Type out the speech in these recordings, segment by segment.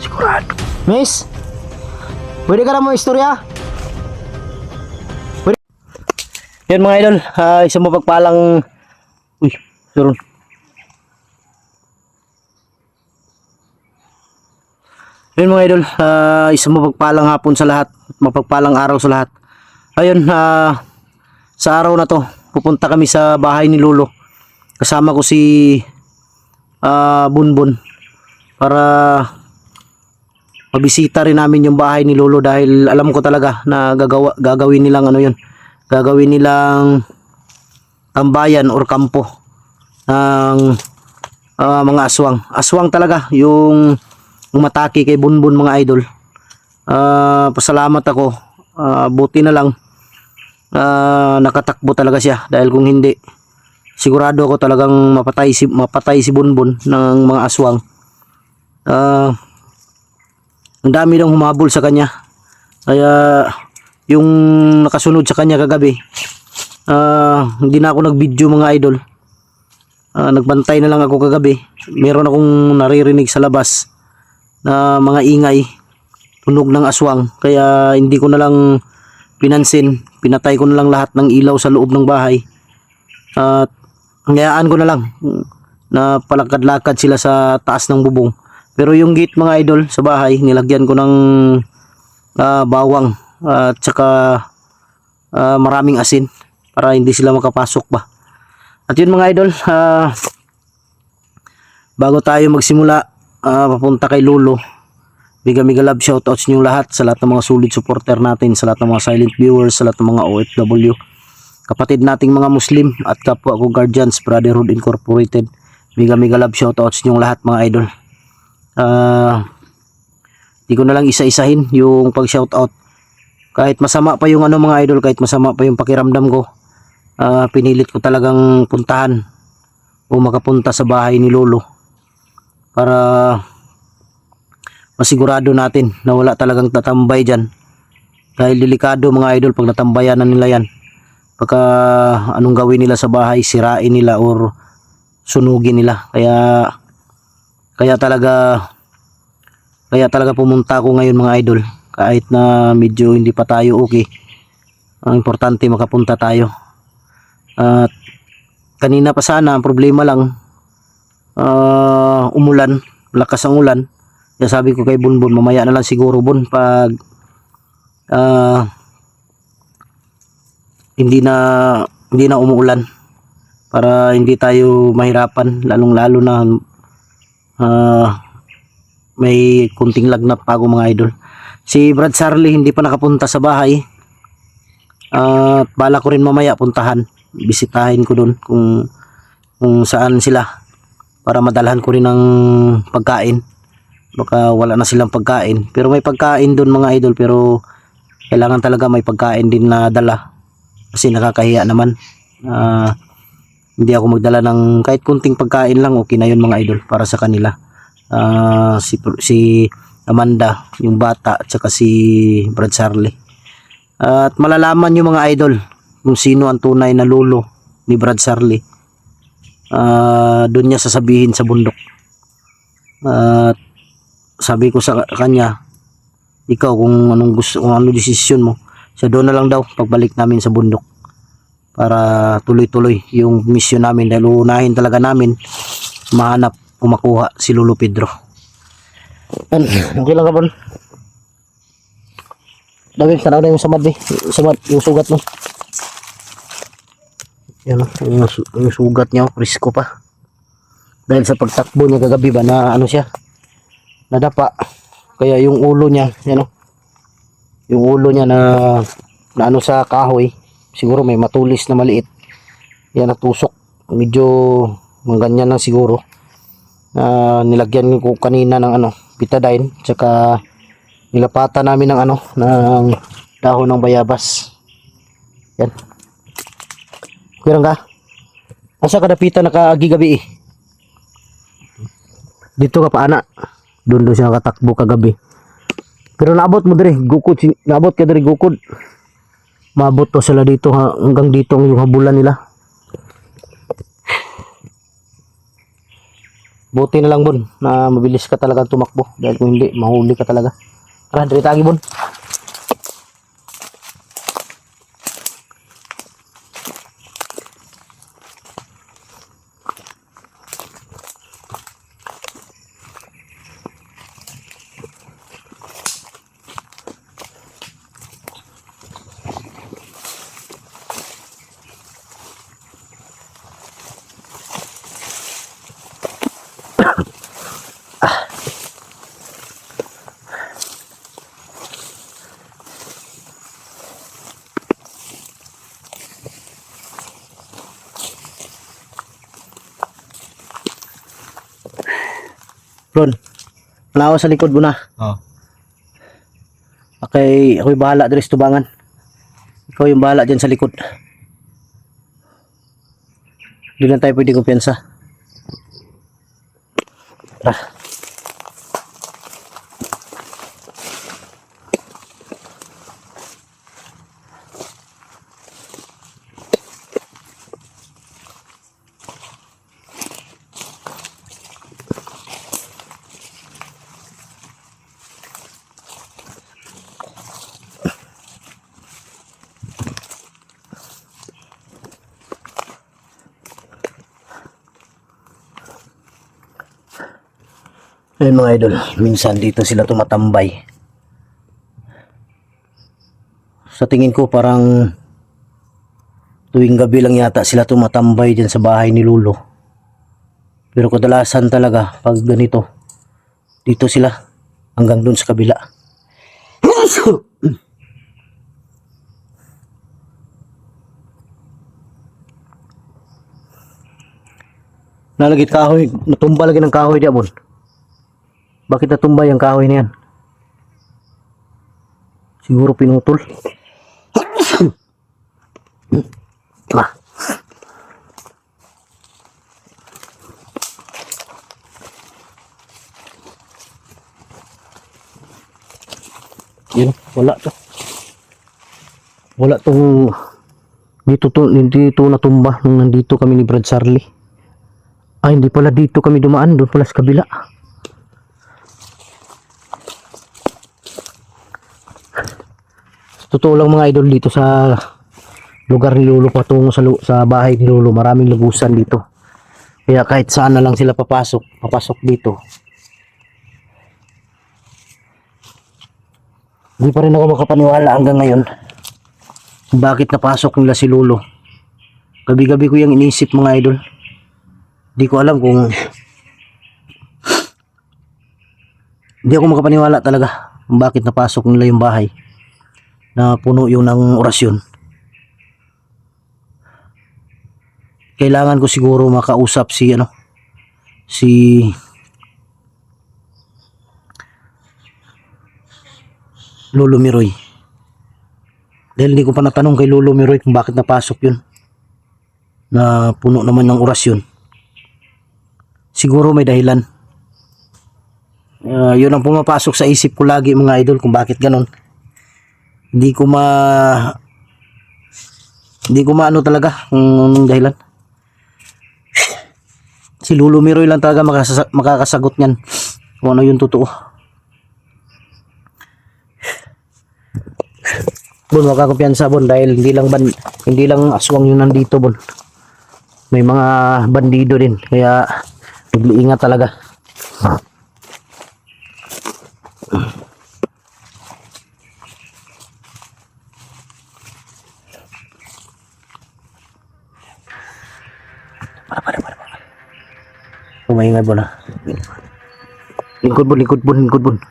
Sigurado. Miss, pwede ka na mo istorya? Pwede. Yan mga idol, isang mapagpalang... Uy, sorry. Yan mga idol, isang mapagpalang hapon sa lahat, mapagpalang araw sa lahat. Ayun, sa araw na to, pupunta kami sa bahay ni Lolo. Kasama ko si Bunbun para mabisita rin namin yung bahay ni Lolo dahil alam ko talaga na gagawin nilang ano yun. Gagawin nilang tambayan or kampo ng mga aswang. Aswang talaga yung umatake kay Bunbun mga idol. Pasalamat ako. Buti na lang nakatakbo talaga siya dahil kung hindi sigurado ako talagang mapatay si Bunbun ng mga aswang. Ang dami nang humabol sa kanya. Kaya yung nakasunod sa kanya kagabi, hindi na ako nag-video mga idol. Nagbantay na lang ako kagabi. Meron akong naririnig sa labas na mga ingay, tunog ng aswang. Kaya hindi ko na lang pinansin. Pinatay ko na lang lahat ng ilaw sa loob ng bahay. At hayaan ko na lang na palakad-lakad sila sa taas ng bubong. Pero yung gate mga idol sa bahay, nilagyan ko ng bawang at saka maraming asin para hindi sila makapasok ba. At yun mga idol, bago tayo magsimula papunta kay Lolo, mega love shoutouts nyo lahat sa lahat ng mga solid supporter natin, sa lahat ng mga silent viewers, sa lahat ng mga OFW, kapatid nating mga Muslim at kapwa ko Guardians Brotherhood Incorporated. Mega love shoutouts nyo lahat mga idol. Di ko na lang isa-isahin yung pag shoutout. Kahit masama pa yung ano mga idol, kahit masama pa yung pakiramdam ko, pinilit ko talagang puntahan o makapunta sa bahay ni Lolo para masigurado natin na wala talagang tatambay dyan. Dahil delikado mga idol pag natambayan na nila yan. Pagka anong gawin nila sa bahay, sirain nila or sunugin nila. Kaya talaga pumunta ako ngayon mga idol. Kahit na medyo hindi pa tayo okay, ang importante makapunta tayo. At kanina pa sana ang problema lang, umulan, lakas ang ulan. Kaya sabi ko kay Bunbun, mamaya na lang siguro Bun pag hindi na umuulan para hindi tayo mahirapan, lalong-lalo na may kunting lagnat pa ako mga idol. Si Brad Sarli hindi pa nakapunta sa bahay. Bala ko rin mamaya puntahan, bisitahin ko doon kung saan sila para madalhan ko rin ng pagkain. Baka wala na silang pagkain, pero may pagkain doon mga idol, pero kailangan talaga may pagkain din na dala kasi nakakahiya naman. Hindi ako magdala ng kahit kunting pagkain lang, okay na yun mga idol para sa kanila. Si Amanda yung bata at saka si Brad Sarli, at malalaman yung mga idol kung sino ang tunay na lolo ni Brad Sarli. Doon niya sasabihin sa bundok. Sabi ko sa kanya, ikaw kung anong gusto, kung ano desisyon mo, sa doon na lang daw pagbalik namin sa bundok para tuloy-tuloy yung mission namin, dahil unahin talaga namin mahanap o makuha si Lolo Pedro. Okay lang ka Bon? Dawin, tanaw na yung samad yung sugat mo. Yan yung sugat niya, risko pa. Dahil sa pagtakbo niya kagabi ba na ano siya, nadapa. Kaya yung ulo niya, yan yung ulo niya na ano sa kahoy, siguro may matulis na maliit. Yan natusok, medyo ganyan lang siguro. Nilagyan ko kanina ng betadine, tsaka nilapatan namin ng ng dahon ng bayabas. Yan. Kaya ka? Asa kadapitan nakaagi gabi eh. Dito ka pa ana. Doon siya nakatakbo kagabi. Pero naabot mo diri, gukod, naabot ka diri gukod. Maabot to sila dito hanggang dito yung habulan nila. Buti na lang Bon na mabilis ka talaga tumakbo dahil kung hindi mahuli ka talaga. Tara, dito tayo Bon. Ron, manawa sa likod mo na. Oh. Okay, ako'y bahala diri sa tubangan. Ikaw yung bahala dyan sa likod. Hindi lang tayo pwede kumpiyansa. Tara. Ayun mga idol, minsan dito sila tumatambay. Sa tingin ko parang tuwing gabi lang yata sila tumatambay dyan sa bahay ni Lolo. Pero kadalasan talaga pag ganito, dito sila hanggang dun sa kabila. Nalagit kahoy, natumba lagi ng kahoy diyan, Bon. Bakit natumbay ang kahoy na yan? Siguro pinutol. Ah. Yun, wala to. Wala tong hindi to natumba nung nandito kami ni Brad Charlie. Ay, hindi pala dito kami dumaan, doon pala sa kabila. Totoo lang mga idol, dito sa lugar ni Lolo patungo sa bahay ni Lolo, maraming lubusan dito. Kaya kahit saan na lang sila papasok dito. Hindi pa rin ako makapaniwala hanggang ngayon bakit napasok nila si Lolo. Gabi-gabi ko yung inisip mga idol. Hindi ko alam kung hindi ako makapaniwala talaga kung bakit napasok nila yung bahay na puno yun ng orasyon. Kailangan ko siguro makausap si Lolo Miroy. Dahil hindi ko pa natanong kay Lolo Miroy kung bakit napasok yun na puno naman ng orasyon. Siguro may dahilan. Yun ang pumapasok sa isip ko lagi mga idol kung bakit ganon. Hindi ko maano talaga kung dahilan. Si Lolo Miroy lang talaga makakasagot niyan kung ano yung totoo. Bon, makakumpiyansa Bon dahil hindi lang aswang yun nandito Bon. May mga bandido din kaya mag-iingat talaga. Para. Umaingay Bon ha. Lingkod Bon.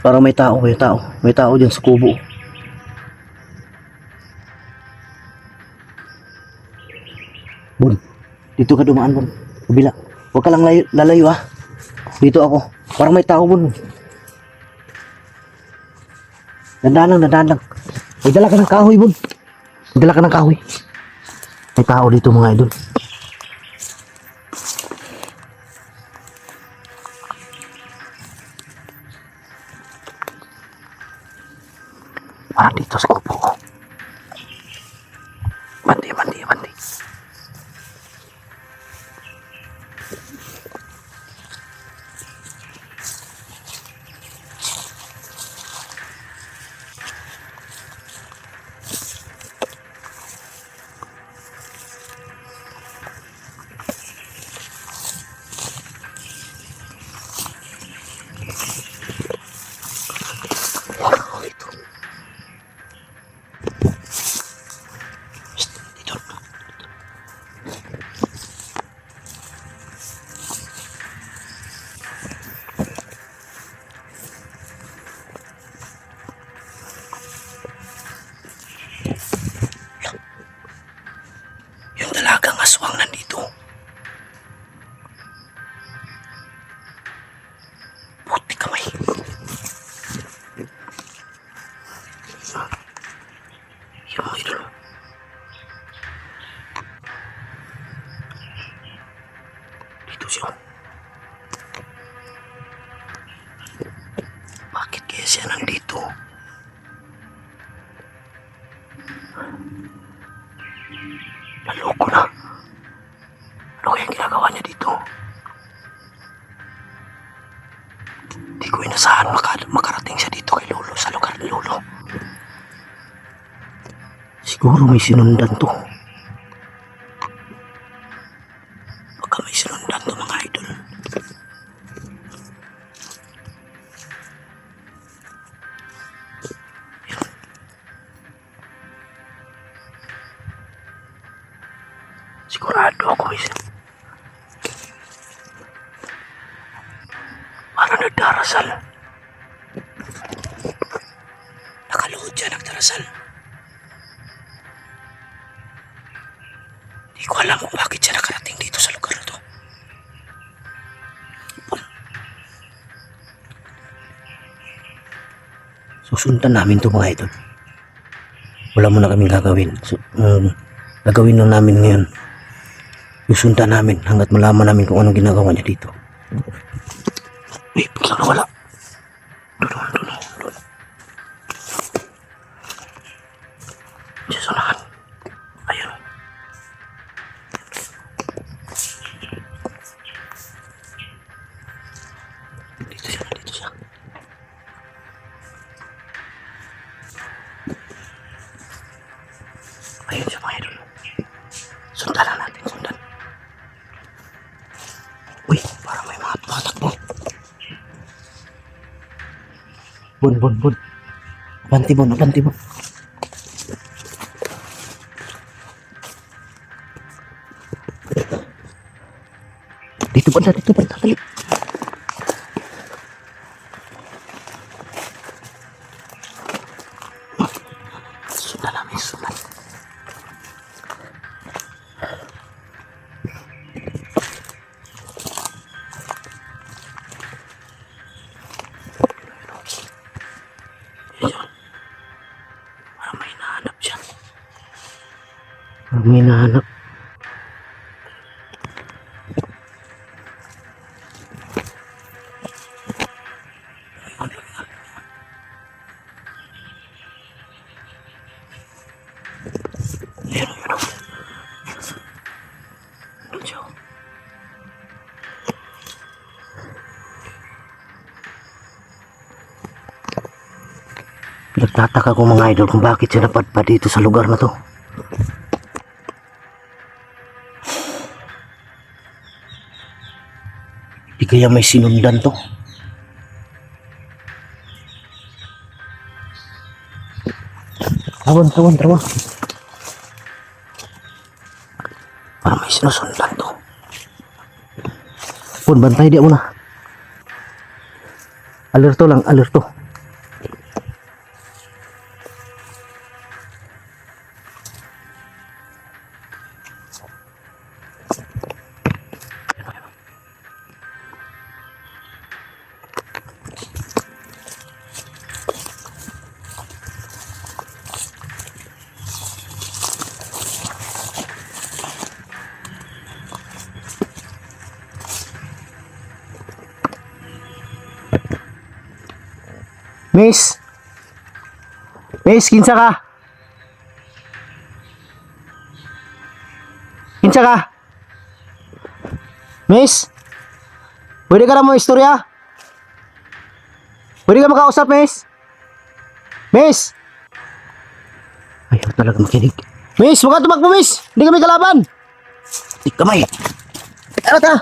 Parang may tao dyan sa kubo. Bon, dito ka dumaan Bon, kabila. Huwag ka lang lalayo ha. Dito ako, parang may tao Bon. Dandan lang. May dala ka ng kahoy Bon. May dala ka ng kahoy. May tao dito mga idol. Parang dito sa grupo ko. Bandi. Yung dalagang aswang nandito. Puti kamay. Yung mga idol. Dito siya. Bakit kaya siya nandito? Naloko na. Ano kaya ginagawa niya dito? Di ko inasahan makarating siya dito kay Lolo, sa lugar ni Lolo. Siguro may sinundan to. Baka may sinundan to mga idol. Sigurado ako may parang nagdarasal. Nakaluhod siya, nagdarasal. Di ko alam kung bakit siya nakarating dito sa lugar na to. Susundan namin to mga idol. Wala mo na kaming gagawin. Gagawin lang namin ngayon. Susundan namin hanggat malaman namin kung anong ginagawa niya dito. Uy, biglang nawala. Doon. Diyan sa unahan. Ayun. Dito siya. Ayun siya mga idol. Sundan lang natin. Uy, parang may mga tumatakbo. Bun. Abanti mo. Dito banda, dali. Sundan namin. Parang may hinahanap siya. Parang may hinahanap. Ayun. Doon siya. Nagtataka ko mga idol kung bakit siya napadpad dito sa lugar na to. Di kaya may sinundan to. Tawan. Parang may sinusundan to. Pun, bantay dia muna. Alerto. Miss? Miss, kinsa ka? Kinsa ka? Miss? Pwede ka na mo istorya? Pwede ka makausap, Miss? Miss? Ayaw talaga makinig. Miss, huwag ka tumakbo, Miss! Hindi kami kalaban! Di kamay! Ano ta?